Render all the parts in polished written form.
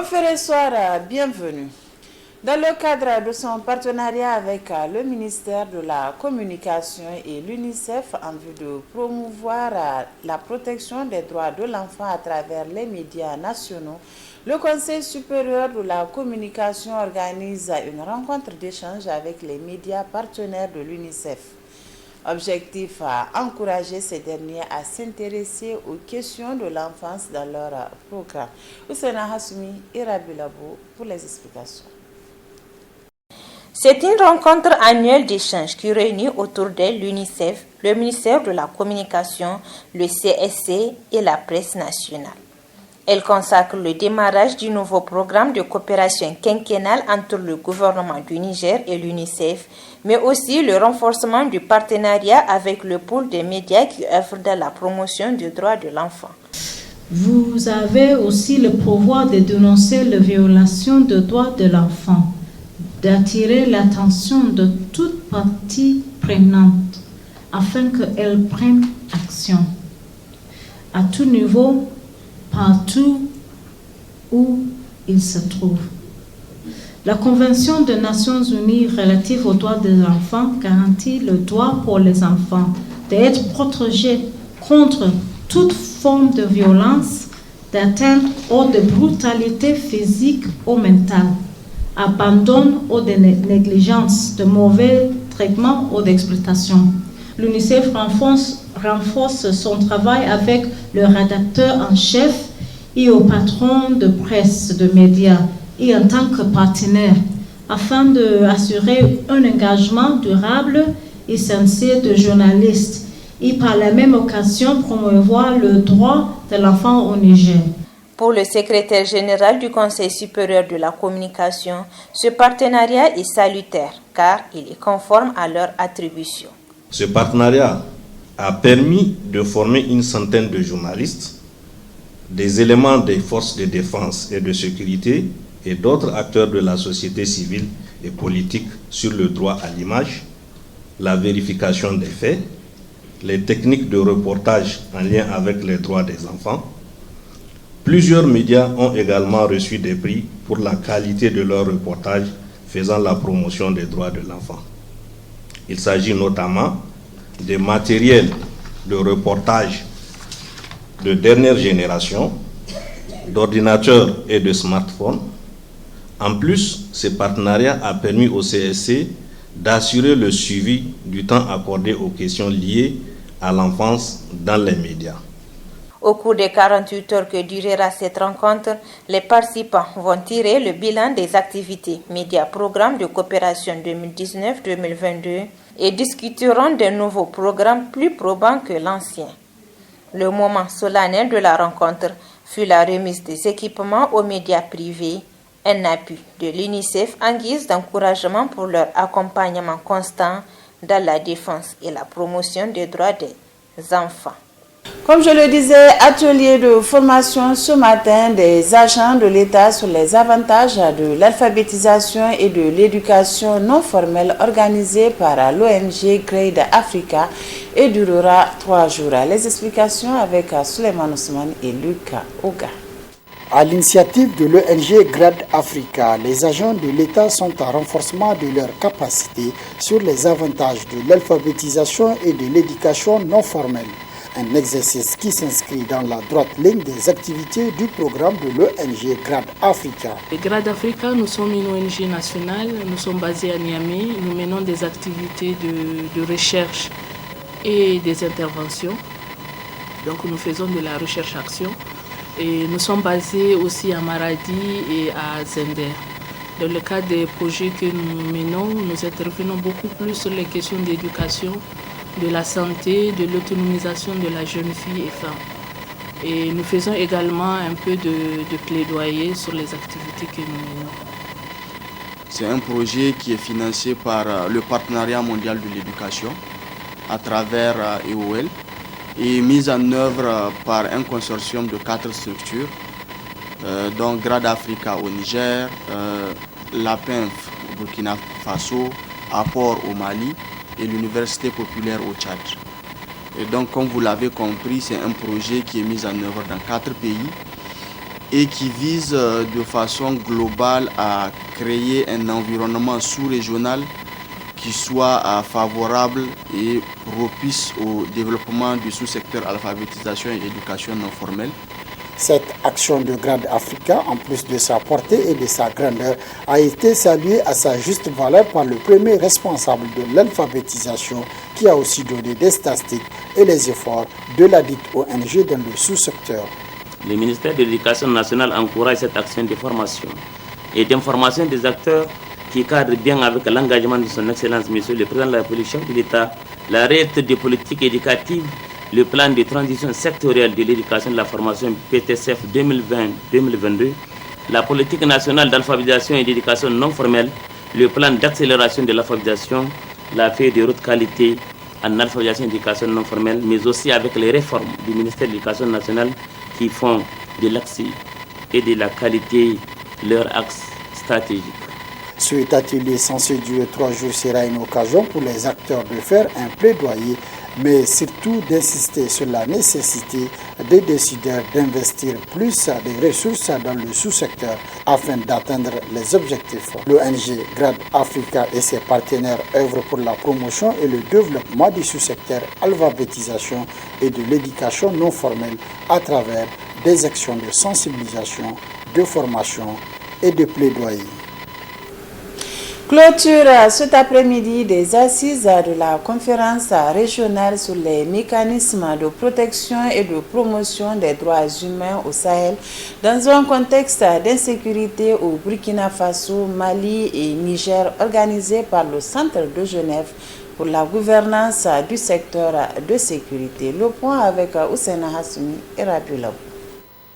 Conféré Soir, bienvenue. Dans le cadre de son partenariat avec le ministère de la Communication et l'UNICEF en vue de promouvoir la protection des droits de l'enfant à travers les médias nationaux, le Conseil supérieur de la communication organise une rencontre d'échange avec les médias partenaires de l'UNICEF. Objectif à encourager ces derniers à s'intéresser aux questions de l'enfance dans leur programme. Oussena Hassoumi et Rabi Labo pour les explications. C'est une rencontre annuelle d'échange qui réunit autour d'elle l'UNICEF, le ministère de la Communication, le CSC et la presse nationale. Elle consacre le démarrage du nouveau programme de coopération quinquennale entre le gouvernement du Niger et l'UNICEF, mais aussi le renforcement du partenariat avec le pôle des médias qui œuvre dans la promotion des droits de l'enfant. Vous avez aussi le pouvoir de dénoncer les violations des droits de l'enfant, d'attirer l'attention de toute partie prenante afin qu'elle prenne action à tout niveau, partout où il se trouve. La Convention des Nations Unies relative aux droits des enfants garantit le droit pour les enfants d'être protégés contre toute forme de violence, d'atteinte ou de brutalité physique ou mentale, abandon ou de négligence, de mauvais traitements ou d'exploitation. L'UNICEF renforce son travail avec le rédacteur en chef et au patron de presse, de médias et en tant que partenaire afin d'assurer un engagement durable et sincère de journalistes et par la même occasion promouvoir le droit de l'enfant au Niger. Pour le secrétaire général du Conseil supérieur de la communication, ce partenariat est salutaire car il est conforme à leur attribution. Ce partenariat a permis de former une centaine de journalistes, des éléments des forces de défense et de sécurité et d'autres acteurs de la société civile et politique sur le droit à l'image, la vérification des faits, les techniques de reportage en lien avec les droits des enfants. Plusieurs médias ont également reçu des prix pour la qualité de leurs reportages faisant la promotion des droits de l'enfant. Il s'agit notamment des matériels de reportage de dernière génération, d'ordinateurs et de smartphones. En plus, ce partenariat a permis au CSC d'assurer le suivi du temps accordé aux questions liées à l'enfance dans les médias. Au cours des 48 heures que durera cette rencontre, les participants vont tirer le bilan des activités médias programme de coopération 2019-2022 et discuteront de nouveaux programmes plus probants que l'ancien. Le moment solennel de la rencontre fut la remise des équipements aux médias privés, un appui de l'UNICEF en guise d'encouragement pour leur accompagnement constant dans la défense et la promotion des droits des enfants. Comme je le disais, atelier de formation ce matin des agents de l'État sur les avantages de l'alphabétisation et de l'éducation non formelle organisé par l'ONG Grade Africa et durera 3 jours. Les explications avec Suleiman Ousmane et Luc Oga. À l'initiative de l'ONG Grade Africa, les agents de l'État sont en renforcement de leurs capacités sur les avantages de l'alphabétisation et de l'éducation non formelle. Un exercice qui s'inscrit dans la droite ligne des activités du programme de l'ONG Grade Africa. Grade Africa, nous sommes une ONG nationale, nous sommes basés à Niamey, nous menons des activités de recherche et des interventions. Donc nous faisons de la recherche-action et nous sommes basés aussi à Maradi et à Zender. Dans le cadre des projets que nous menons, nous intervenons beaucoup plus sur les questions d'éducation, de la santé, de l'autonomisation de la jeune fille et femme. Et nous faisons également un peu de plaidoyer sur les activités que nous menons. C'est un projet qui est financé par le Partenariat mondial de l'éducation à travers EOL et mis en œuvre par un consortium de 4 structures, dont Grade Africa au Niger, l'APINF au Burkina Faso, Apport au Mali et l'Université populaire au Tchad. Et donc, comme vous l'avez compris, c'est un projet qui est mis en œuvre dans 4 pays et qui vise de façon globale à créer un environnement sous-régional qui soit favorable et propice au développement du sous-secteur alphabétisation et éducation non formelle. Cette action de Grad Africa, en plus de sa portée et de sa grandeur, a été saluée à sa juste valeur par le premier responsable de l'alphabétisation qui a aussi donné des statistiques et les efforts de la dite ONG dans le sous-secteur. Le ministère de l'Éducation nationale encourage cette action de formation et d'information des acteurs qui cadre bien avec l'engagement de son Excellence, Monsieur le Président de la République, chef de l'État, la réalité des politiques éducatives, le plan de transition sectorielle de l'éducation et de la formation PTCF 2020-2022, la politique nationale d'alphabétisation et d'éducation non formelle, le plan d'accélération de l'alphabétisation, la feuille de route qualité en alphabétisation et éducation non formelle, mais aussi avec les réformes du ministère de l'Éducation nationale qui font de l'accès et de la qualité leur axe stratégique. Cet atelier censé durer 3 jours sera une occasion pour les acteurs de faire un plaidoyer, mais surtout d'insister sur la nécessité des décideurs d'investir plus de ressources dans le sous-secteur afin d'atteindre les objectifs. L'ONG Grad Africa et ses partenaires œuvrent pour la promotion et le développement du sous-secteur alphabétisation et de l'éducation non formelle à travers des actions de sensibilisation, de formation et de plaidoyer. Clôture cet après-midi des assises de la conférence régionale sur les mécanismes de protection et de promotion des droits humains au Sahel dans un contexte d'insécurité au Burkina Faso, Mali et Niger, organisé par le Centre de Genève pour la gouvernance du secteur de sécurité. Le point avec Oussena Hassoumi et Rabiulab.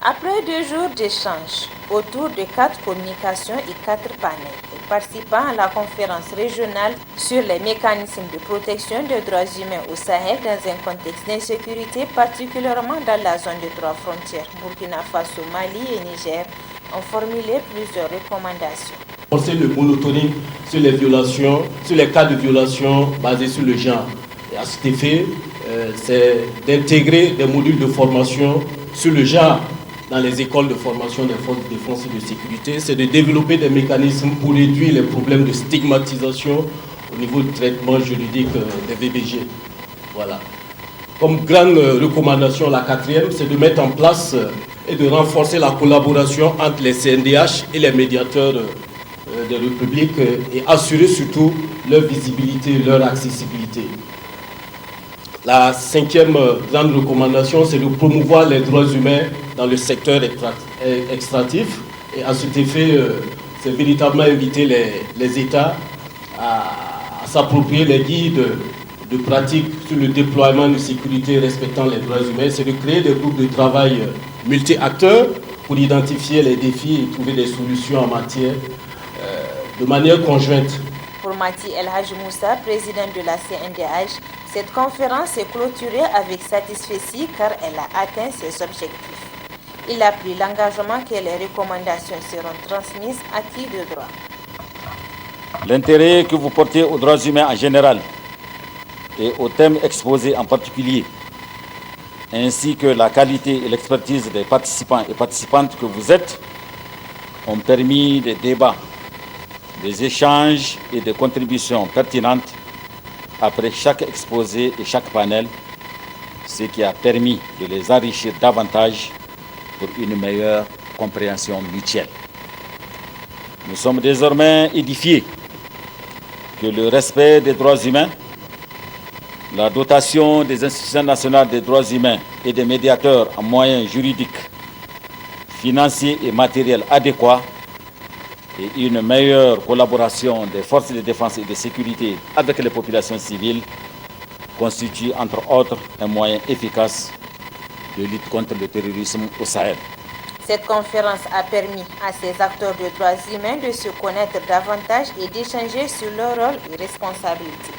Après 2 jours d'échanges autour de 4 communications et 4 panels, participant à la conférence régionale sur les mécanismes de protection des droits humains au Sahel dans un contexte d'insécurité, particulièrement dans la zone de 3 frontières, Burkina Faso, Mali et Niger, ont formulé plusieurs recommandations. Renforcer le monitoring sur les violations, sur les cas de violation basés sur le genre. Et à cet effet, c'est d'intégrer des modules de formation sur le genre dans les écoles de formation des forces de défense et de sécurité, c'est de développer des mécanismes pour réduire les problèmes de stigmatisation au niveau du traitement juridique des VBG. Voilà. Comme grande recommandation, la 4e, c'est de mettre en place et de renforcer la collaboration entre les CNDH et les médiateurs des républiques et assurer surtout leur visibilité et leur accessibilité. La 5e grande recommandation, c'est de promouvoir les droits humains dans le secteur extractif. Et à cet effet, c'est véritablement inviter les États à s'approprier les guides de pratique sur le déploiement de sécurité respectant les droits humains. C'est de créer des groupes de travail multi-acteurs pour identifier les défis et trouver des solutions en matière de manière conjointe. Pour Mati El Haj Moussa, président de la CNDH, cette conférence est clôturée avec satisfaction car elle a atteint ses objectifs. Il a pris l'engagement que les recommandations seront transmises à qui de droit. L'intérêt que vous portez aux droits humains en général et aux thèmes exposés en particulier, ainsi que la qualité et l'expertise des participants et participantes que vous êtes, ont permis des débats, des échanges et des contributions pertinentes après chaque exposé et chaque panel, ce qui a permis de les enrichir davantage pour une meilleure compréhension mutuelle. Nous sommes désormais édifiés que le respect des droits humains, la dotation des institutions nationales des droits humains et des médiateurs en moyens juridiques, financiers et matériels adéquats et une meilleure collaboration des forces de défense et de sécurité avec les populations civiles constituent entre autres un moyen efficace de lutte contre le terrorisme au Sahel. Cette conférence a permis à ces acteurs de droits humains de se connaître davantage et d'échanger sur leur rôle et responsabilités.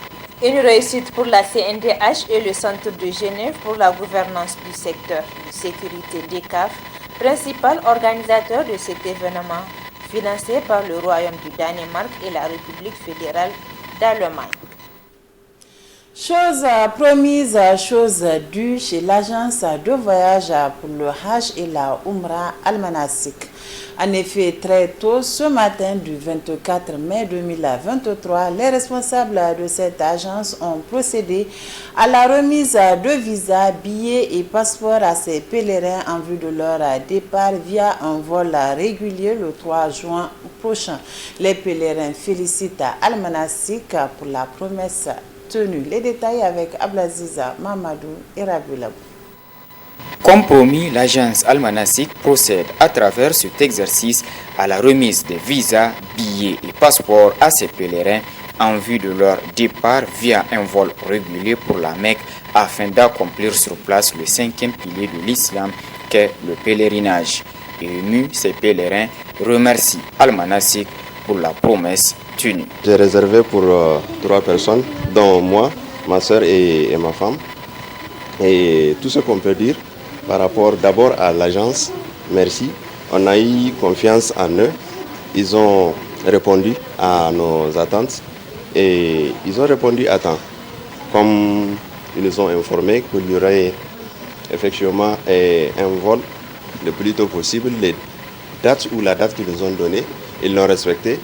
Une réussite pour la CNDH et le Centre de Genève pour la gouvernance du secteur de sécurité DECAF, principal organisateur de cet événement, financé par le Royaume du Danemark et la République fédérale d'Allemagne. Chose promise, chose due chez l'agence de voyage pour le Hajj et la Umrah Al-Manasik. En effet, très tôt ce matin du 24 mai 2023, les responsables de cette agence ont procédé à la remise de visas, billets et passeports à ces pèlerins en vue de leur départ via un vol régulier le 3 juin prochain. Les pèlerins félicitent Al-Manasik pour la promesse tenue. Les détails avec Ablaziza Mamadou et Rabulab. Comme promis, l'agence Al-Manasik procède à travers cet exercice à la remise des visas, billets et passeports à ces pèlerins en vue de leur départ via un vol régulier pour la Mecque afin d'accomplir sur place le 5e pilier de l'islam qu'est le pèlerinage. Émus, ces pèlerins remercient Al-Manasik pour la promesse tenue. J'ai réservé pour 3 personnes, dont moi, ma soeur et ma femme. Et tout ce qu'on peut dire par rapport d'abord à l'agence, merci. On a eu confiance en eux. Ils ont répondu à nos attentes et ils ont répondu à temps. Comme ils nous ont informé qu'il y aurait effectivement un vol le plus tôt possible, les dates ou la date qu'ils nous ont donnée, ils l'ont respecté.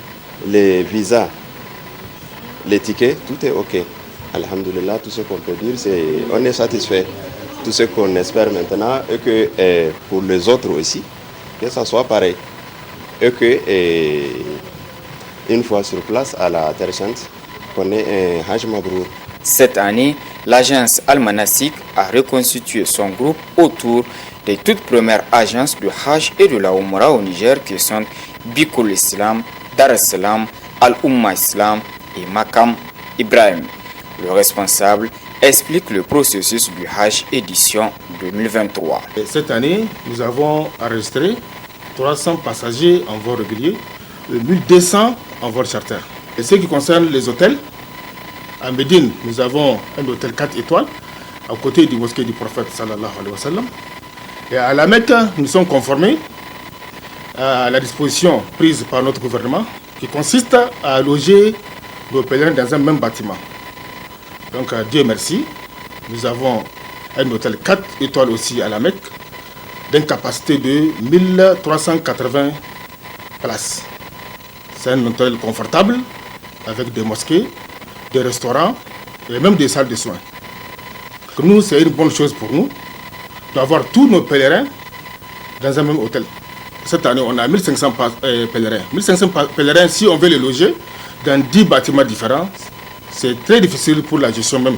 Les visas, les tickets, tout est OK. Alhamdulillah, tout ce qu'on peut dire, c'est on est satisfait. Tout ce qu'on espère maintenant est que pour les autres aussi, que ça soit pareil. Et que une fois sur place à la Terre Sainte, qu'on ait un Hajj Mabrour. Cette année, l'agence Al-Manasik a reconstitué son groupe autour des toutes premières agences de Hajj et de la Umrah au Niger qui sont Bikoul Islam, Dar es-Salam, Al-Umma Islam et Makam Ibrahim. Le responsable explique le processus du Hajj édition 2023. Cette année, nous avons enregistré 300 passagers en vol régulier, 1200 en vol charter. Et ce qui concerne les hôtels, à Médine, nous avons un hôtel 4 étoiles à côté du mosquée du prophète sallallahu alayhi wa sallam. Et à la Mecque, nous sommes conformés à la disposition prise par notre gouvernement qui consiste à loger nos pèlerins dans un même bâtiment. Donc Dieu merci, nous avons un hôtel 4 étoiles aussi à la Mecque d'une capacité de 1380 places. C'est un hôtel confortable avec des mosquées, des restaurants et même des salles de soins. Pour nous, c'est une bonne chose pour nous d'avoir tous nos pèlerins dans un même hôtel. Cette année, on a 1500 pèlerins. 1500 pèlerins, si on veut les loger dans 10 bâtiments différents, c'est très difficile pour la gestion même.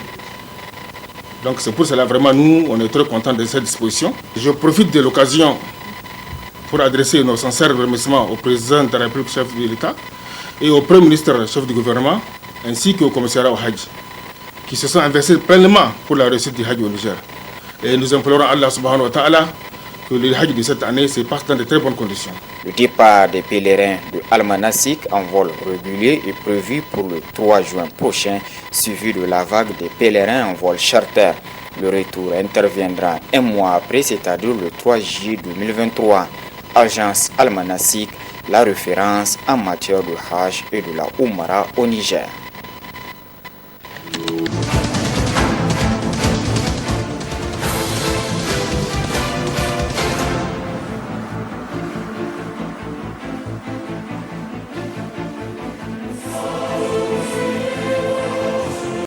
Donc c'est pour cela vraiment nous, on est très contents de cette disposition. Je profite de l'occasion pour adresser nos sincères remerciements au président de la République, chef de l'État, et au Premier ministre, chef du gouvernement, ainsi qu'au commissariat au Hajj, qui se sont investis pleinement pour la réussite du Hajj au Niger. Et nous implorons Allah subhanahu wa ta'ala que le Hajj de cette année se passe dans de très bonnes conditions. Le départ des pèlerins de Al-Manasik en vol régulier est prévu pour le 3 juin prochain, suivi de la vague des pèlerins en vol charter. Le retour interviendra un mois après, c'est-à-dire le 3 juillet 2023. Agence Al-Manasik, la référence en matière de Hajj et de la Umrah au Niger.